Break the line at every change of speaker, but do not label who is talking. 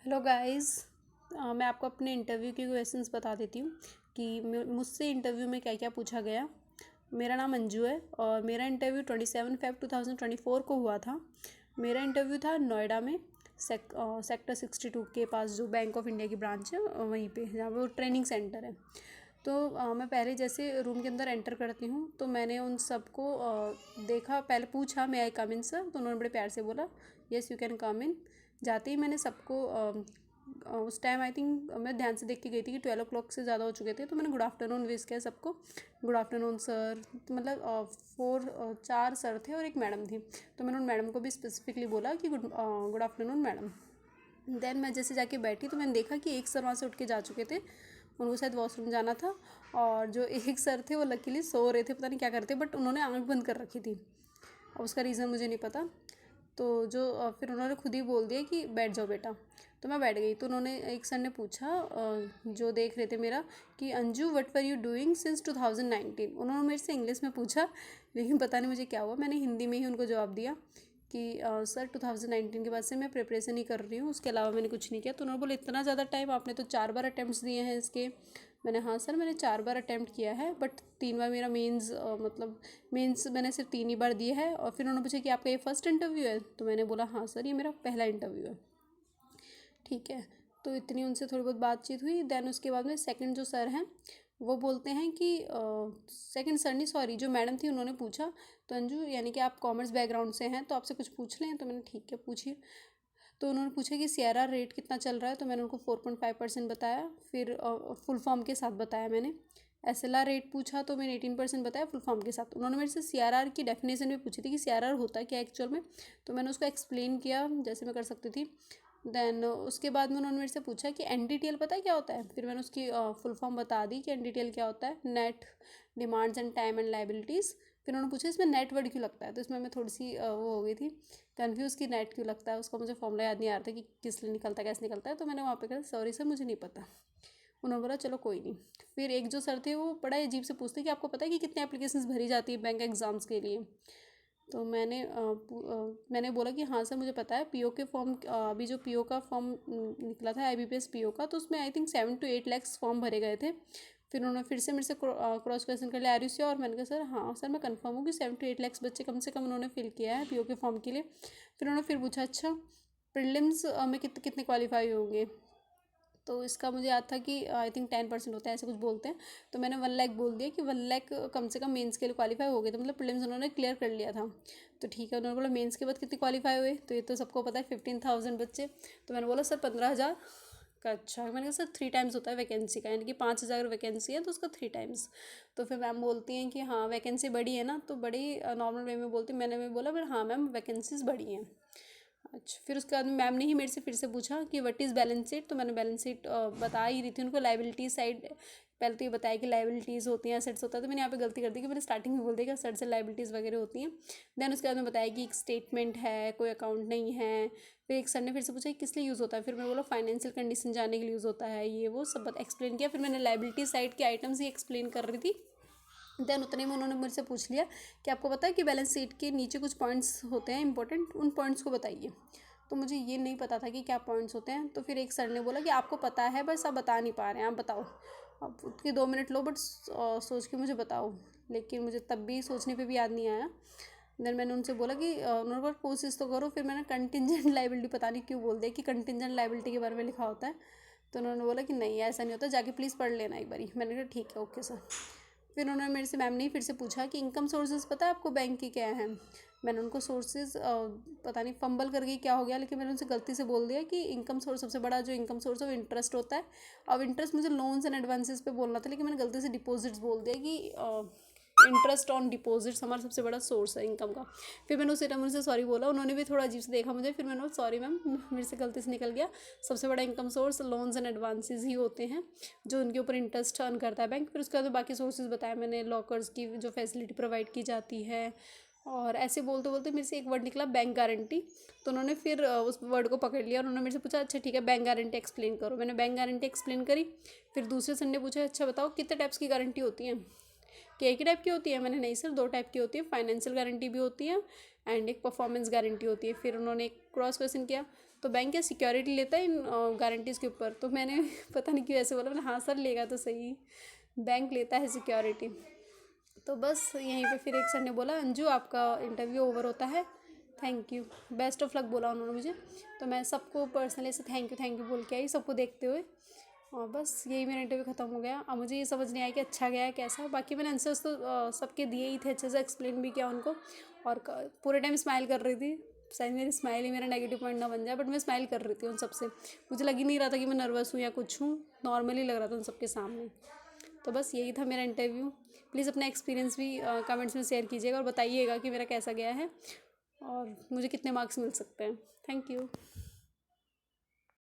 Hello guys. मैं आपको अपने इंटरव्यू के क्वेश्चंस बता देती हूँ कि मुझसे इंटरव्यू में क्या क्या पूछा गया। मेरा नाम अंजू है और मेरा इंटरव्यू 27 फ़रवरी 2024 को हुआ था। मेरा इंटरव्यू था नोएडा में सेक्टर 62 के पास, जो बैंक ऑफ इंडिया की ब्रांच है वहीं पे, जहाँ पे वो ट्रेनिंग सेंटर है। तो मैं पहले जैसे रूम के अंदर एंटर करती हूँ तो मैंने उन सबको देखा। पहले पूछा मैं आई कम इन सर, तो उन्होंने बड़े प्यार से बोला यस यू कैन कम इन। जाते ही मैंने सबको उस टाइम आई थिंक मैं ध्यान से देख के गई थी कि 12 o'clock से ज़्यादा हो चुके थे, तो मैंने गुड आफ्टरनून विश किया सबको। गुड आफ्टरनून सर, तो मतलब चार सर थे और एक मैडम थी, तो मैंने उन मैडम को भी स्पेसिफिकली बोला कि गुड आफ्टरनून मैडम। देन मैं जैसे जाके बैठी तो मैंने देखा कि एक सर वहाँ से उठ के जा चुके थे, उनको शायद वॉशरूम जाना था। और जो एक सर थे वो लकीली सो रहे थे, पता नहीं क्या करते, बट उन्होंने आंख बंद कर रखी थी। अब उसका रीज़न मुझे नहीं पता। तो जो फिर उन्होंने खुद ही बोल दिया कि बैठ जाओ बेटा। तो मैं बैठ गई। तो उन्होंने, एक सर ने पूछा जो देख रहे थे मेरा, कि Anju what were you doing since 2019। उन्होंने मेरे से इंग्लिश में पूछा, लेकिन पता नहीं मुझे क्या हुआ, मैंने हिंदी में ही उनको जवाब दिया कि सर 2019 के बाद से मैं प्रिपरेशन ही कर रही हूँ, उसके अलावा मैंने कुछ नहीं किया। तो उन्होंने बोला इतना ज़्यादा टाइम, आपने तो 4 बार अटैम्प्ट्स दिए हैं इसके। मैंने, हाँ सर मैंने 4 बार अटैम्प्ट किया है, बट 3 बार मेरा मेंस, मतलब मेंस मैंने सिर्फ 3 ही बार दिया है। और फिर उन्होंने पूछा कि आपका ये फर्स्ट इंटरव्यू है, तो मैंने बोला हाँ सर ये मेरा पहला इंटरव्यू है। ठीक है। तो इतनी उनसे थोड़ी बहुत बातचीत हुई। देन उसके बाद में सेकंड जो सर हैं वो बोलते हैं कि सेकंड सर नहीं, सॉरी, जो मैडम थी उन्होंने पूछा, तो अंजू यानी कि आप कॉमर्स बैकग्राउंड से हैं तो आपसे कुछ पूछ लें। तो मैंने ठीक है पूछिए। तो उन्होंने पूछा कि सीआरआर रेट कितना चल रहा है, तो मैंने उनको 4.5% बताया। फिर फुल फॉर्म के साथ बताया मैंने। एसएलआर रेट पूछा तो मैंने 18% बताया फुल फॉर्म के साथ। उन्होंने मेरे से सीआरआर की डेफिनेशन भी पूछी थी कि सीआरआर होता क्या एक्चुअल में, तो मैंने उसको एक्सप्लेन किया जैसे मैं कर सकती थी। देन उसके बाद में उन्होंने मेरे से पूछा कि एनडीटीएल पता है क्या होता है। फिर मैंने उसकी फुल फॉर्म बता दी कि एनडीटीएल क्या होता है, net demands and time and liabilities. फिर उन्होंने पूछा इसमें नेट वर्ड क्यों लगता है, तो इसमें मैं थोड़ी सी वो हो गई थी कन्फ्यूज़ कि नेट क्यों लगता है। उसका मुझे फॉर्मूला याद नहीं आ रहा था कि किस लिए निकलता है, कैसे निकलता है। तो मैंने वहाँ पे कहा सॉरी सर मुझे नहीं पता। उन्होंने बोला चलो कोई नहीं। फिर एक जो सर थे वो बड़ा अजीब से पूछते कि आपको पता है कि कितनी एप्लीकेशंस भरी जाती है बैंक एग्ज़ाम्स के लिए। तो मैंने बोला कि हाँ सर मुझे पता है। पीओ के फॉर्म, अभी जो पीओ का फॉर्म निकला था आईबीपीएस पीओ का, तो उसमें I think 7 to 8 lakhs form भरे गए थे। फिर उन्होंने फिर से मेरे से क्रॉस क्वेश्चन कर लिया, आर यू श्योर। मैंने कहा सर हाँ सर मैं कंफर्म हूँ कि 7 to 8 lakhs बच्चे कम से कम उन्होंने फिल किया है पीओ के फॉर्म के लिए। फिर उन्होंने फिर पूछा अच्छा प्रीलिम्स में कितने क्वालिफाई होंगे। तो इसका मुझे याद था कि आई थिंक 10% होता है, ऐसे कुछ बोलते हैं। तो मैंने 1 लाख बोल दिया कि 1 लाख कम से कम मेंस के लिए क्वालिफाई हो गए थे, मतलब प्रीलिम्स उन्होंने क्लियर कर लिया था। तो ठीक है, उन्होंने बोला मेंस के बाद कितनी क्वालिफाई हुए, तो ये तो सबको पता है 15,000 बच्चे। तो मैंने बोला सर 15,000 का। अच्छा, मैंने कहा सर 3 टाइम्स होता है वैकेंसी का, यानी कि 5,000 वैकेंसी है तो उसका 3 टाइम्स। तो फिर मैम बोलती हैं कि हाँ वैकेंसी बढ़ी है ना, तो बड़ी नॉर्मल वे में बोलती, मैंने भी बोला फिर हाँ मैम वैकेंसीज बढ़ी हैं। अच्छा, फिर उसके बाद मैम ने ही मेरे से फिर से पूछा कि व्हाट इज़ बैलेंस शीट। तो मैंने बैलेंस शीट बता ही रही थी उनको। लाइबिलिटी साइड पहले तो ये बताया कि लाइबिलिटीज़ होती हैं, एसेट्स होता है। तो मैंने यहाँ पे गलती कर दी कि मैंने स्टार्टिंग में बोल दिया कि एसेट्स एंड लाइबिलिटीज़ वगैरह होती हैं। देन उसके बाद में बताया कि एक स्टेटमेंट है, कोई अकाउंट नहीं है। फिर एक सर ने फिर से पूछा कि किस लिए यूज़ होता है। फिर मैं बोला फाइनेंशियल कंडीशन जानने के लिए यूज़ होता है, ये वो सब एक्सप्लेन किया। फिर मैंने लाइबिलिटी साइड के आइटम्स ही एक्सप्लेन कर रही थी। देन उतने में उन्होंने मुझसे पूछ लिया कि आपको पता है कि बैलेंस शीट के नीचे कुछ पॉइंट्स होते हैं इंपॉर्टेंट, उन पॉइंट्स को बताइए। तो मुझे ये नहीं पता था कि क्या पॉइंट्स होते हैं। तो फिर एक सर ने बोला कि आपको पता है बस आप बता नहीं पा रहे हैं, आप बताओ। अब उसके 2 मिनट लो, बट सोच के मुझे बताओ। लेकिन मुझे तब भी सोचने पे भी याद नहीं आया। देन मैंने उनसे बोला कि उन्होंने बोला कोशिश तो करो। फिर मैंने कंटिजेंट लाइबिलिटी पता नहीं क्यों बोल दिया कि कंटिजेंट लाइबिलिटी के बारे में लिखा होता है। तो उन्होंने बोला कि नहीं ऐसा नहीं होता, जाके प्लीज़ पढ़ लेना एक बारी। मैंने कहा ठीक है ओके सर। फिर उन्होंने मेरे से, मैम ने फिर से पूछा कि इनकम सोर्सेज पता है आपको बैंक की क्या है। मैंने उनको सोर्सेज पता नहीं फंबल कर गई क्या हो गया, लेकिन मैंने उनसे गलती से बोल दिया कि इनकम सोर्स, सबसे बड़ा जो इनकम सोर्स है वो इंटरेस्ट होता है। अब इंटरेस्ट मुझे लोन्स एंड एडवांसेस पे बोलना था, लेकिन मैंने गलती से डिपॉजिट्स बोल दिया कि इंटरेस्ट ऑन डिपॉजिट्स हमारा सबसे बड़ा सोर्स है इनकम का। फिर मैंने उसे टर्म से सॉरी बोला, उन्होंने भी थोड़ा अजीब से देखा मुझे। फिर मैंने सॉरी मैम मेरे से गलती से निकल गया। सबसे बड़ा income source loans and advances ही होते हैं, जो उनके ऊपर इंटरेस्ट अर्न करता है बैंक। फिर उसके बाद बाकी सोर्सेज बताया मैंने, लॉकर्स की जो फैसिलिटी प्रोवाइड की जाती है। और ऐसे बोलते बोलते मेरे से एक वर्ड निकला बैंक गारंटी। तो उन्होंने फिर उस वर्ड को पकड़ लिया और उन्होंने मेरे से पूछा अच्छा ठीक है बैंक गारंटी एक्सप्लेन करो। मैंने बैंक गारंटी एक्सप्लेन करी। फिर दूसरे संडे पूछा अच्छा बताओ कितने टाइप्स की गारंटी होती है, कि एक ही टाइप की होती है। मैंने नहीं सर 2 टाइप की होती है, फाइनेंशियल गारंटी भी होती है, एंड एक परफॉर्मेंस गारंटी होती है। फिर उन्होंने एक क्रॉस क्वेश्चन किया, तो बैंक क्या सिक्योरिटी लेता है इन गारंटीज़ के ऊपर? तो मैंने पता नहीं क्यों ऐसे बोला, मैंने हाँ सर लेगा तो सही, बैंक लेता है सिक्योरिटी। तो बस यहीं पे फिर एक सर ने बोला, अंजू आपका इंटरव्यू ओवर होता है, thank you, best of luck बोला उन्होंने मुझे। तो मैं सबको पर्सनली से थैंक यू बोल के आई, सबको देखते हुए। और बस यही मेरा इंटरव्यू ख़त्म हो गया। अब मुझे ये समझ नहीं आया कि अच्छा गया है कैसा। बाकी मैंने आंसर्स तो सबके दिए ही थे, अच्छे से एक्सप्लेन भी किया उनको, और पूरे टाइम स्माइल कर रही थी। शायद मेरी स्माइल ही मेरा नेगेटिव पॉइंट ना बन जाए, बट मैं स्माइल कर रही थी उन सबसे। मुझे लग ही नहीं रहा था कि मैं नर्वस हूँ या कुछ हूँ, नॉर्मली लग रहा था उन सबके सामने। तो बस यही था मेरा इंटरव्यू। प्लीज़ अपना एक्सपीरियंस भी कमेंट्स में शेयर कीजिएगा और बताइएगा कि मेरा कैसा गया है और मुझे कितने मार्क्स मिल सकते हैं। Thank you.